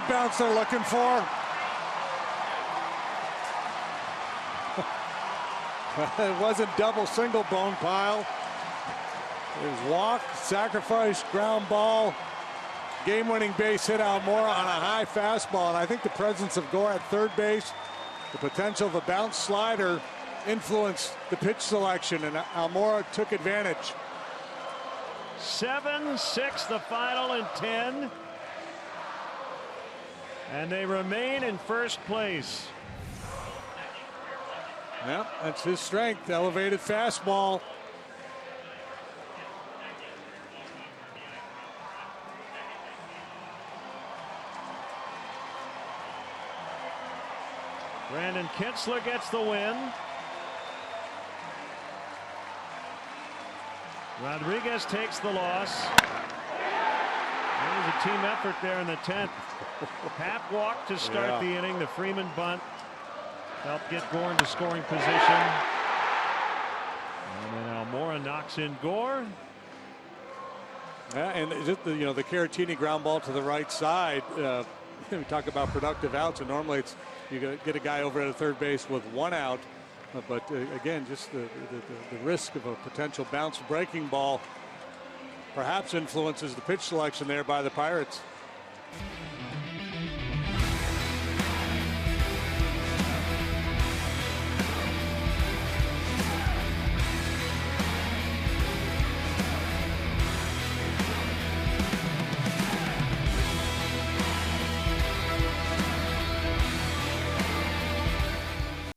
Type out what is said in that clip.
that bounce they're looking for? It wasn't double, single bone pile. It was walk, sacrifice, ground ball, game-winning base hit Almora on a high fastball. And I think the presence of Gore at third base, the potential of a bounce slider, influenced the pitch selection, and Almora took advantage. 7-6 the final in 10. And they remain in first place. Yeah, that's his strength, elevated fastball. Brandon Kinsler gets the win. Rodriguez takes the loss. There was a team effort there in the 10th. Pat walked to start the inning. The Freeman bunt helped get Gore into scoring position. And then Almora knocks in Gore. Yeah, and just the Caratini ground ball to the right side. We talk about productive outs, and normally it's you get a guy over at a third base with one out. But again, just the risk of a potential bounce breaking ball perhaps influences the pitch selection there by the Pirates.